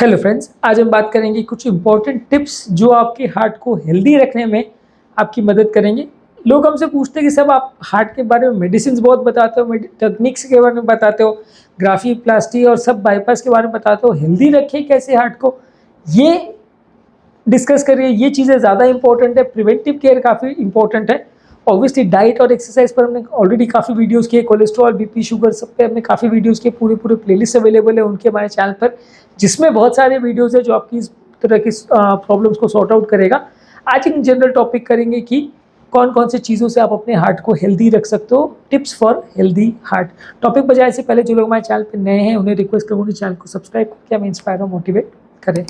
Hello friends, आज हम बात करेंगे कुछ इंपॉर्टेंट टिप्स जो आपके हार्ट को हेल्दी रखने में आपकी मदद करेंगे। लोग हमसे पूछते हैं कि सब आप हार्ट के बारे में मेडिसिन बहुत बताते हो, टेक्निक्स के बारे में बताते हो, ग्राफी प्लास्टी और सब बाईपास के बारे में बताते हो, हेल्दी रखें कैसे हार्ट को, ये डिस्कस करिए। ये चीज़ें ज़्यादा इंपॉर्टेंट है, प्रिवेंटिव केयर काफ़ी इंपॉर्टेंट है। ऑब्वियसली डाइट और एक्सरसाइज पर हमने ऑलरेडी काफ़ी वीडियोस किए, कोलेस्ट्रॉल, बीपी, शुगर, सब पे हमने काफ़ी वीडियोस किए, पूरे पूरे प्लेलिस्ट अवेलेबल है उनके हमारे चैनल पर, जिसमें बहुत सारे वीडियोस है जो आपकी इस तरह की प्रॉब्लम्स को सॉर्ट आउट करेगा। आज एक जनरल टॉपिक करेंगे कि कौन कौन से चीज़ों से आप अपने हार्ट को हेल्दी रख सकते हो, tips for healthy heart. Topic पर जाने से पहले जो लोग हमारे चैनल पर नए हैं उन्हें रिक्वेस्ट करूँगी चैनल को सब्सक्राइब करके हमें इंस्पायर और मोटिवेट करें।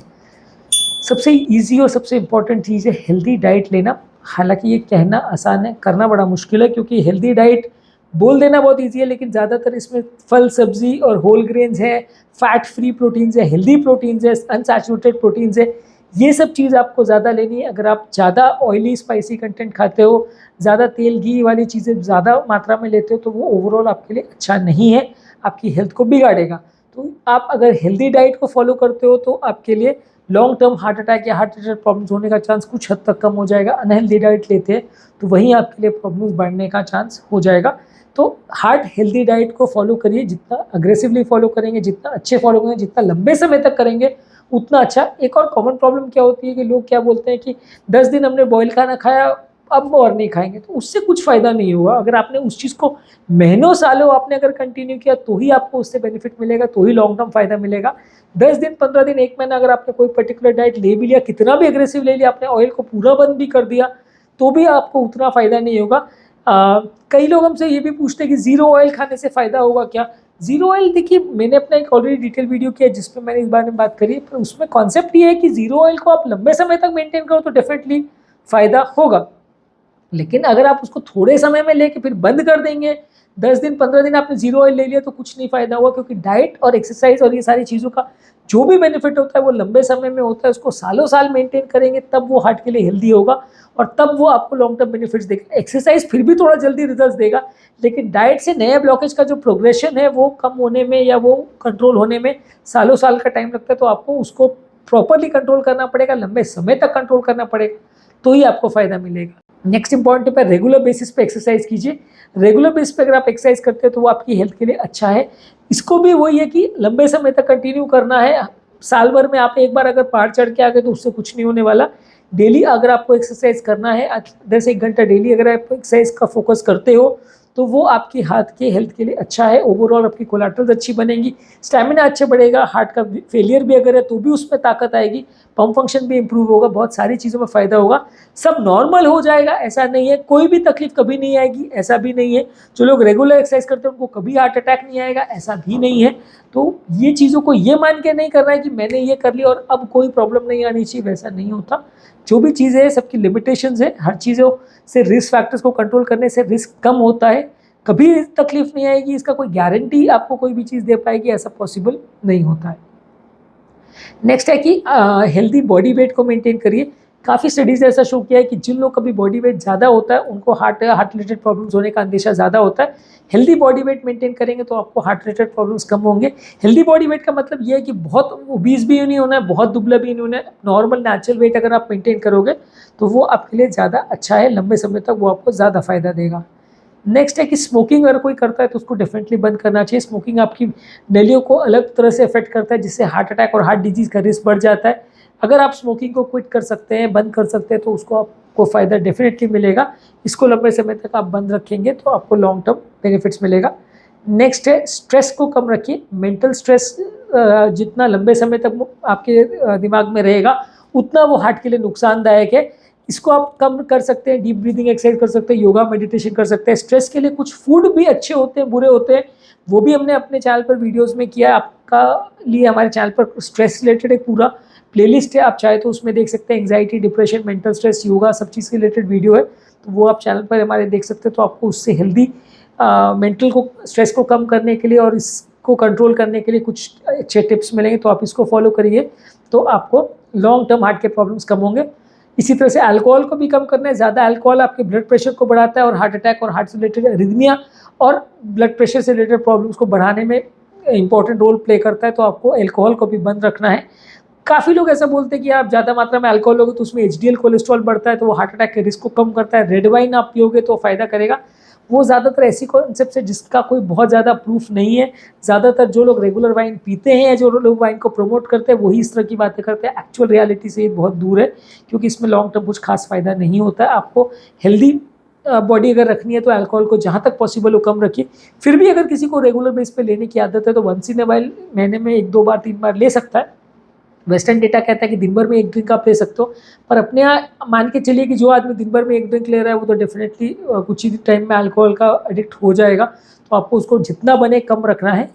सबसे इजी और सबसे इम्पॉर्टेंट चीज़ है हेल्दी डाइट लेना। हालांकि ये कहना आसान है, करना बड़ा मुश्किल है, क्योंकि हेल्दी डाइट बोल देना बहुत इजी है, लेकिन ज़्यादातर इसमें फल सब्जी और होल ग्रेन्स है, फैट फ्री प्रोटीन्स है, हेल्दी प्रोटीन्स है, अनसैचुरेटेड प्रोटीन्स है। ये सब चीज़ आपको ज़्यादा लेनी है। अगर आप ज़्यादा ऑयली स्पाइसी कंटेंट खाते हो, ज़्यादा तेल घी वाली चीज़ें ज़्यादा मात्रा में लेते हो, तो वो ओवरऑल आपके लिए अच्छा नहीं है, आपकी हेल्थ को बिगाड़ेगा। तो आप अगर हेल्दी डाइट को फॉलो करते हो तो आपके लिए लॉन्ग टर्म हार्ट अटैक या हार्ट रिलेटेड प्रॉब्लम्स होने का चांस कुछ हद तक कम हो जाएगा। अनहेल्दी डाइट लेते हैं तो वहीं आपके लिए प्रॉब्लम्स बढ़ने का चांस हो जाएगा। तो हार्ट हेल्दी डाइट को फॉलो करिए, जितना अग्रेसिवली फॉलो करेंगे, जितना अच्छे फॉलो करेंगे, जितना लंबे समय तक करेंगे उतना अच्छा। एक और कॉमन प्रॉब्लम क्या होती है कि लोग क्या बोलते हैं कि 10 दिन हमने बॉयल खाना खाया, अब और नहीं खाएंगे, तो उससे कुछ फ़ायदा नहीं होगा। अगर आपने उस चीज़ को महीनों सालों आपने अगर कंटिन्यू किया तो ही आपको उससे बेनिफिट मिलेगा, तो ही लॉन्ग टर्म फ़ायदा मिलेगा। 10 दिन, 15 दिन, 1 महीना अगर आपने कोई पर्टिकुलर डाइट ले भी लिया, कितना भी अग्रेसिव ले लिया, आपने ऑयल को पूरा बंद भी कर दिया, तो भी आपको उतना फ़ायदा नहीं होगा। कई लोग हमसे ये भी पूछते हैं कि ज़ीरो ऑयल खाने से फ़ायदा होगा क्या? ज़ीरो ऑयल, देखिए मैंने अपना एक ऑलरेडी डिटेल वीडियो किया जिसमें मैंने इस बारे में बात करी है, पर उसमें कॉन्सेप्ट ये है कि ज़ीरो ऑयल को आप लंबे समय तक मेंटेन करो तो डेफिनेटली फ़ायदा होगा। लेकिन अगर आप उसको थोड़े समय में लेके फिर बंद कर देंगे, 10 दिन, 15 दिन आपने ज़ीरो ऑयल ले लिया, तो कुछ नहीं फ़ायदा हुआ, क्योंकि डाइट और एक्सरसाइज और ये सारी चीज़ों का जो भी बेनिफिट होता है वो लंबे समय में होता है। उसको सालों साल मेंटेन करेंगे तब वो हार्ट के लिए हेल्दी होगा और तब वो आपको लॉन्ग टर्म बेनिफिट्स देगा। एक्सरसाइज फिर भी थोड़ा जल्दी रिजल्ट देगा, लेकिन डाइट से नए ब्लॉकेज का जो प्रोग्रेशन है वो कम होने में या वो कंट्रोल होने में सालों साल का टाइम लगता है। तो आपको उसको प्रॉपरली कंट्रोल करना पड़ेगा, लंबे समय तक कंट्रोल करना पड़ेगा, तो ही आपको फ़ायदा मिलेगा। नेक्स्ट इंपॉर्टेंट टिप है, रेगुलर बेसिस पे एक्सरसाइज कीजिए। रेगुलर बेसिस पे अगर आप एक्सरसाइज करते हो तो वो आपकी हेल्थ के लिए अच्छा है। इसको भी वही है कि लंबे समय तक कंटिन्यू करना है। साल भर में आप एक बार अगर पहाड़ चढ़ के आ गए तो उससे कुछ नहीं होने वाला। डेली अगर आपको एक्सरसाइज करना है, 10 घंटा डेली अगर आप एक्सरसाइज का फोकस करते हो तो वो आपकी हार्ट के हेल्थ के लिए अच्छा है। ओवरऑल आपकी कोलेस्ट्रॉल अच्छी बनेगी, स्टैमिना अच्छा बढ़ेगा, हार्ट का फेलियर भी अगर है तो भी उसमें ताकत आएगी, पंप फंक्शन भी इंप्रूव होगा, बहुत सारी चीज़ों में फ़ायदा होगा। सब नॉर्मल हो जाएगा ऐसा नहीं है, कोई भी तकलीफ कभी नहीं आएगी ऐसा भी नहीं है। जो लोग रेगुलर एक्सरसाइज करते हैं उनको कभी हार्ट अटैक नहीं आएगा ऐसा भी नहीं है। तो ये चीज़ों को ये मान के नहीं करना है कि मैंने ये कर लिया और अब कोई प्रॉब्लम नहीं आनी चाहिए, वैसा नहीं होता। जो भी चीज़ें है सबकी लिमिटेशंस है, हर चीज़ों से रिस्क फैक्टर्स को कंट्रोल करने से रिस्क कम होता है। कभी तकलीफ नहीं आएगी, इसका कोई गारंटी आपको कोई भी चीज़ दे पाएगी ऐसा पॉसिबल नहीं होता है। नेक्स्ट है कि हेल्दी बॉडी वेट को मेंटेन करिए। काफ़ी स्टडीज़ ने ऐसा शो किया है कि जिन लोग का भी बॉडी वेट ज़्यादा होता है उनको हार्ट रिलेटेड प्रॉब्लम्स होने का अंदेशा ज़्यादा होता है। हेल्दी बॉडी वेट मेंटेन करेंगे तो आपको हार्ट रिलेटेड प्रॉब्लम्स कम होंगे। हेल्दी बॉडी वेट का मतलब ये है कि बहुत ओबीस भी नहीं होना है, बहुत दुबला भी नहीं होना है। नॉर्मल नेचुरल वेट अगर आप मेंटेन करोगे तो वो आपके लिए ज़्यादा अच्छा है, लंबे समय तक वो आपको ज़्यादा फ़ायदा देगा। नेक्स्ट है कि स्मोकिंग अगर कोई करता है तो उसको डेफिनेटली बंद करना चाहिए। स्मोकिंग आपकी नलियों को अलग तरह से अफेक्ट करता है, जिससे हार्ट अटैक और हार्ट डिजीज़ का रिस्क बढ़ जाता है। अगर आप स्मोकिंग को क्विट कर सकते हैं, बंद कर सकते हैं, तो उसको आपको फ़ायदा डेफिनेटली मिलेगा। इसको लंबे समय तक आप बंद रखेंगे तो आपको लॉन्ग टर्म बेनिफिट्स मिलेगा। नेक्स्ट है स्ट्रेस को कम रखिए। मेंटल स्ट्रेस जितना लंबे समय तक आपके दिमाग में रहेगा उतना वो हार्ट के लिए नुकसानदायक है। इसको आप कम कर सकते हैं, डीप ब्रीदिंग एक्सरसाइज कर सकते हैं, योगा मेडिटेशन कर सकते हैं। स्ट्रेस के लिए कुछ फूड भी अच्छे होते हैं, बुरे होते हैं, वो भी हमने अपने चैनल पर वीडियोस में किया है। आपका लिए हमारे चैनल पर स्ट्रेस रिलेटेड एक पूरा प्लेलिस्ट है, आप चाहे तो उसमें देख सकते हैं। Anxiety, depression, mental stress, yoga, सब चीज़ के रिलेटेड वीडियो है, तो वो आप चैनल पर हमारे देख सकते हैं। तो आपको उससे हेल्दी मेंटल को स्ट्रेस को कम करने के लिए और इसको कंट्रोल करने के लिए कुछ अच्छे टिप्स मिलेंगे, तो आप इसको फॉलो करिए तो आपको लॉन्ग टर्म हार्ट के प्रॉब्लम्स कम होंगे। इसी तरह से अल्कोहल को भी कम करना है। ज़्यादा अल्कोहल आपके ब्लड प्रेशर को बढ़ाता है और हार्ट अटैक और हार्ट से रिलेटेड एरिथमिया और ब्लड प्रेशर से रिलेटेड प्रॉब्लम्स को बढ़ाने में इंपॉर्टेंट रोल प्ले करता है, तो आपको अल्कोहल को भी बंद रखना है। काफ़ी लोग ऐसा बोलते हैं कि आप ज़्यादा मात्रा में अल्कोहल लोगे तो उसमें एचडीएल कोलेस्ट्रॉल बढ़ता है, तो वो हार्ट अटैक के रिस्क को कम करता है। रेड वाइन आप पियोगे तो फ़ायदा करेगा। वो ज़्यादातर ऐसी कॉन्सेप्ट है जिसका कोई बहुत ज़्यादा प्रूफ नहीं है। ज़्यादातर जो लोग रेगुलर वाइन पीते हैं या जो लोग वाइन को प्रमोट करते हैं वही इस तरह की बातें करते हैं। एक्चुअल रियलिटी से ये बहुत दूर है, क्योंकि इसमें लॉन्ग टर्म कुछ खास फ़ायदा नहीं होता है। आपको हेल्दी बॉडी अगर रखनी है तो अल्कोहल को जहाँ तक पॉसिबल हो कम रखिए। फिर भी अगर किसी को रेगुलर बेस पे लेने की आदत है तो वंस इन ए वाइल महीने में 1-2 बार 3 बार ले सकता है। वेस्टर्न डेटा कहता है कि दिन भर में 1 ड्रिंक आप ले सकते हो, पर अपने यहाँ मान के चलिए कि जो आदमी दिन भर में 1 ड्रिंक ले रहा है वो तो डेफिनेटली कुछ ही टाइम में अल्कोहल का एडिक्ट हो जाएगा। तो आपको उसको जितना बने कम रखना है।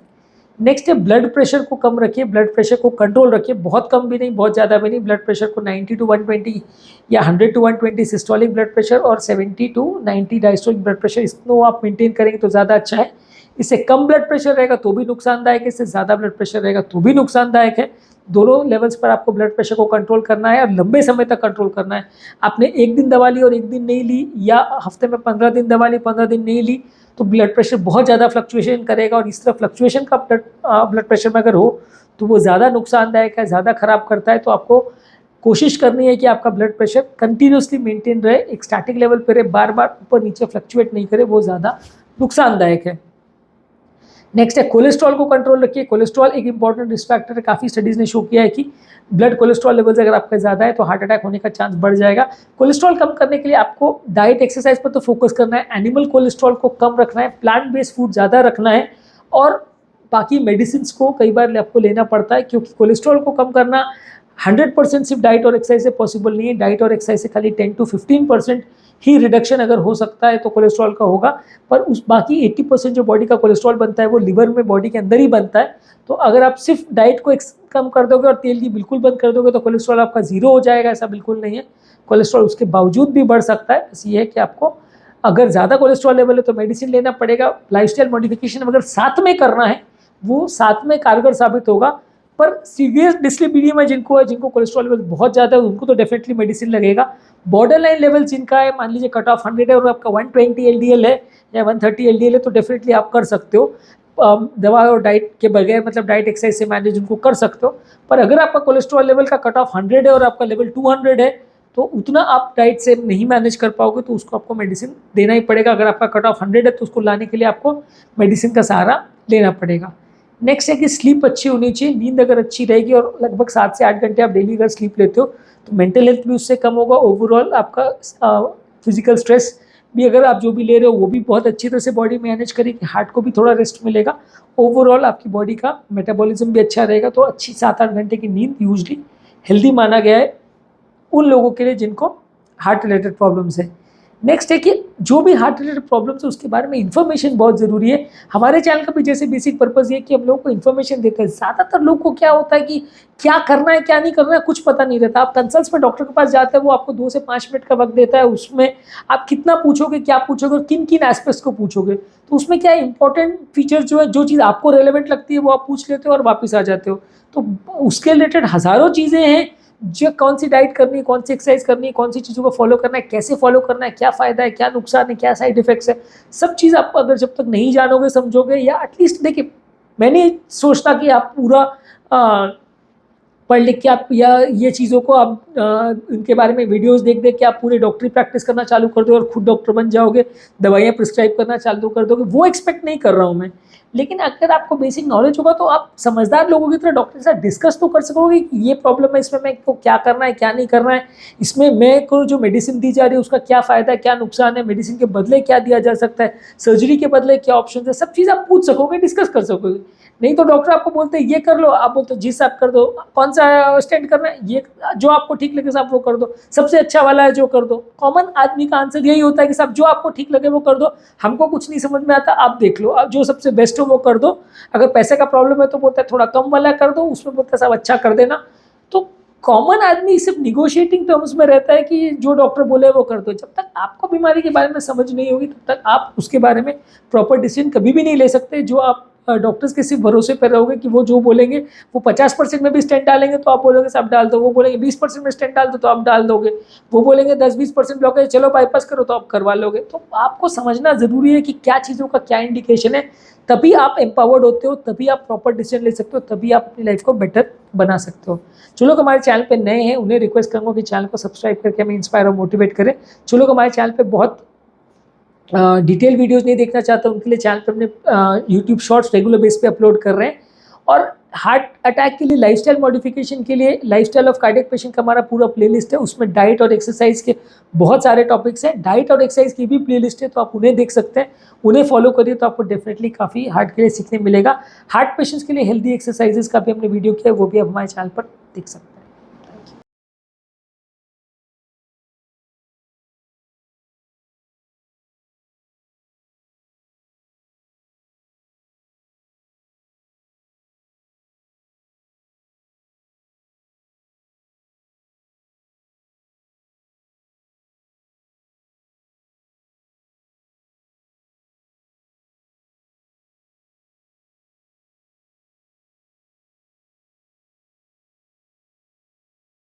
नेक्स्ट है ब्लड प्रेशर को कम रखिए, ब्लड प्रेशर को कंट्रोल रखिए, बहुत कम भी नहीं बहुत ज़्यादा भी नहीं। ब्लड प्रेशर को 90 टू 120 या 100 टू 120 सिस्टोलिक ब्लड प्रेशर और 70 टू 90 डायस्टोलिक ब्लड प्रेशर, इसको आप मेंटेन करेंगे तो ज़्यादा अच्छा है। इससे कम ब्लड प्रेशर रहेगा तो भी नुकसानदायक है, इससे ज़्यादा ब्लड प्रेशर रहेगा तो भी नुकसानदायक है। दोनों लेवल्स पर आपको ब्लड प्रेशर को कंट्रोल करना है और लंबे समय तक कंट्रोल करना है। आपने एक दिन दवा ली और एक दिन नहीं ली, या हफ्ते में 15 दिन दवा ली 15 दिन नहीं ली, तो ब्लड प्रेशर बहुत ज़्यादा फ्लक्चुएशन करेगा। और इस तरह फ्लक्चुएशन का ब्लड प्रेशर में अगर हो तो वो ज़्यादा नुकसानदायक है, ज़्यादा खराब करता है। तो आपको कोशिश करनी है कि आपका ब्लड प्रेशर कंटिन्यूसली मेंटेन रहे, एक स्टैटिक लेवल पर रहे, बार बार ऊपर नीचे फ्लक्चुएट नहीं करे, वो ज़्यादा नुकसानदायक है। नेक्स्ट है कोलेस्ट्रॉल को कंट्रोल रखिए। कोलेस्ट्रॉल एक इंपॉर्टेंट रिस्क फैक्टर है। काफ़ी स्टडीज़ ने शो किया है कि ब्लड कोलेस्ट्रॉल लेवल्स अगर आपका ज़्यादा है तो हार्ट अटैक होने का चांस बढ़ जाएगा। कोलेस्ट्रॉल कम करने के लिए आपको डाइट एक्सरसाइज पर तो फोकस करना है, एनिमल कोलेस्ट्रॉल को कम रखना है, प्लांट बेस्ड फूड ज़्यादा रखना है, और बाकी मेडिसिन को कई बार आपको लेना पड़ता है, क्योंकि कोलेस्ट्रॉल को कम करना 100% सिर्फ डाइट और एक्सरसाइज से पॉसिबल नहीं है। डाइट और एक्सरसाइज से खाली 10 to 15% ही रिडक्शन अगर हो सकता है तो कोलेस्ट्रॉल का होगा, पर उस बाकी 80% जो बॉडी का कोलेस्ट्रॉल बनता है वो लिवर में बॉडी के अंदर ही बनता है। तो अगर आप सिर्फ डाइट को कम कर दोगे और तेल की बिल्कुल बंद कर दोगे तो कोलेस्ट्रॉल आपका ज़ीरो हो जाएगा, ऐसा बिल्कुल नहीं है। कोलेस्ट्रॉल उसके बावजूद भी बढ़ सकता है। बस ये है कि आपको अगर ज़्यादा कोलेस्ट्रॉल लेवल है तो मेडिसिन लेना पड़ेगा। लाइफस्टाइल मॉडिफिकेशन अगर साथ में करना है वो साथ में कारगर साबित होगा, पर सीवियर डिस्लिपिडीमिया जिनको कोलेस्ट्रॉल लेवल बहुत ज़्यादा है उनको तो डेफिनेटली मेडिसिन लगेगा। बॉर्डर लाइन लेवल जिनका है, मान लीजिए कट ऑफ 100 है और आपका 120 LDL है या 130 LDL है, तो डेफिनेटली आप कर सकते हो दवा और डाइट के बगैर, मतलब डाइट एक्सरसाइज से मैनेज उनको कर सकते हो। पर अगर आपका कोलेस्ट्रॉल लेवल का कट ऑफ 100 है और आपका लेवल 200 है तो उतना आप डाइट से नहीं मैनेज कर पाओगे, तो उसको आपको मेडिसिन देना ही पड़ेगा। अगर आपका कट ऑफ 100 है तो उसको लाने के लिए आपको मेडिसिन का सहारा लेना पड़ेगा। नेक्स्ट है कि स्लीप अच्छी होनी चाहिए। नींद अगर अच्छी रहेगी और लगभग 7 से 8 घंटे आप डेली अगर स्लीप लेते हो तो मेंटल हेल्थ भी उससे कम होगा। ओवरऑल आपका फिजिकल स्ट्रेस भी अगर आप जो भी ले रहे हो वो भी बहुत अच्छी तरह से बॉडी मैनेज करेगी, हार्ट को भी थोड़ा रेस्ट मिलेगा। ओवरऑल आपकी बॉडी का मेटाबॉलिज्म भी अच्छा रहेगा। तो अच्छी 7-8 घंटे की नींद यूजली हेल्दी माना गया है उन लोगों के लिए जिनको हार्ट रिलेटेड प्रॉब्लम्स है। नेक्स्ट है कि जो भी हार्ट रिलेटेड प्रॉब्लम्स है उसके बारे में इन्फॉर्मेशन बहुत ज़रूरी है। हमारे चैनल का भी जैसे बेसिक पर्पज़ ये कि हम लोगों को इन्फॉर्मेशन देते हैं। ज़्यादातर लोग को क्या होता है कि क्या करना है क्या नहीं करना है कुछ पता नहीं रहता। आप कंसल्ट में डॉक्टर के पास जाते हैं, वो आपको 2 से 5 मिनट का वक्त देता है, उसमें आप कितना पूछोगे क्या पूछोगे और किन किन एस्पेक्ट्स को पूछोगे। तो उसमें क्या है इंपॉर्टेंट फीचर जो है, जो चीज़ आपको रेलेवेंट लगती है वो आप पूछ लेते हो और वापस आ जाते हो। तो उसके रिलेटेड हज़ारों चीज़ें हैं, जो कौन सी डाइट करनी है, कौन सी एक्सरसाइज करनी है, कौन सी चीज़ों को फॉलो करना है, कैसे फॉलो करना है, क्या फ़ायदा है, क्या नुकसान है, क्या साइड इफेक्ट्स है, सब चीज़ आप अगर जब तक नहीं जानोगे समझोगे, या एटलीस्ट देखिए मैं नहीं सोचता कि आप पूरा पढ़ लिख के आप या ये चीज़ों को आप इनके बारे में वीडियोस देख देख के आप पूरे डॉक्टरी प्रैक्टिस करना चालू कर दो और खुद डॉक्टर बन जाओगे, दवाइयाँ प्रिस्क्राइब करना चालू कर दोगे, वो एक्सपेक्ट नहीं कर रहा हूँ मैं। लेकिन अगर आपको बेसिक नॉलेज होगा तो आप समझदार लोगों की तरह डॉक्टर के साथ डिस्कस तो कर सकोगे कि ये प्रॉब्लम है, इसमें मैं को क्या करना है क्या नहीं करना है, इसमें मैं को जो मेडिसिन दी जा रही है उसका क्या फ़ायदा है क्या नुकसान है, मेडिसिन के बदले क्या दिया जा सकता है, सर्जरी के बदले क्या ऑप्शन है, सब चीज़ आप पूछ सकोगे, डिस्कस कर सकोगे। नहीं तो डॉक्टर आपको बोलते हैं ये कर लो, आप बोलते हो जी साहब कर दो, कौन सा स्टेंट करना है, ये जो आपको ठीक लगे साहब वो कर दो, सबसे अच्छा वाला है जो कर दो। कॉमन आदमी का आंसर यही होता है कि साहब जो आपको ठीक लगे वो कर दो, हमको कुछ नहीं समझ में आता आप देख लो, अब जो सबसे बेस्ट हो वो कर दो। अगर पैसे का प्रॉब्लम है तो बोलता है थोड़ा कम वाला कर दो, उसमें बोलता है साहब अच्छा कर देना। तो कॉमन आदमी सिर्फ निगोशिएटिंग टर्म्स में रहता है कि जो डॉक्टर बोले वो कर दो। जब तक आपको बीमारी के बारे में समझ नहीं होगी तब तक आप उसके बारे में प्रॉपर डिसीजन कभी भी नहीं ले सकते। जो आप डॉक्टर्स के सिर्फ भरोसे पर रहोगे कि वो जो बोलेंगे, वो 50% में भी स्टेंट डालेंगे तो आप बोलोगे सब डाल दो, वो बोलेंगे 20% में स्टेंट डाल दो तो आप डाल दोगे, वो बोलेंगे 10-20% ब्लॉकेज चलो बाईपास करो तो आप करवा लोगे। तो आपको समझना ज़रूरी है कि क्या चीज़ों का क्या इंडिकेशन है, तभी आप एम्पावर्ड होते हो, तभी आप प्रॉपर डिसीजन ले सकते हो, तभी आप अपनी लाइफ को बेटर बना सकते हो। जो लोग हमारे चैनल पे नए हैं उन्हें रिक्वेस्ट करूँगा कि चैनल को सब्सक्राइब करके हमें इंस्पायर और मोटिवेट करें। जो लोग हमारे चैनल पे बहुत डिटेल वीडियोस नहीं देखना चाहते उनके लिए चैनल पे अपने यूट्यूब शॉर्ट्स रेगुलर बेस पे अपलोड कर रहे हैं। और हार्ट अटैक के लिए लाइफस्टाइल मॉडिफिकेशन के लिए लाइफस्टाइल ऑफ कार्डियक पेशेंट का हमारा पूरा प्लेलिस्ट है, उसमें डाइट और एक्सरसाइज के बहुत सारे टॉपिक्स हैं। डाइट और एक्सरसाइज की भी प्लेलिस्ट है तो आप उन्हें देख सकते हैं, उन्हें फॉलो करिए तो आपको डेफिनेटली काफ़ी हार्ट के लिए सीखने मिलेगा। हार्ट पेशेंट्स के लिए हेल्दी एक्सरसाइजेस का भी हमने वीडियो किया है, वो भी आप हमारे चैनल पर देख सकते हैं।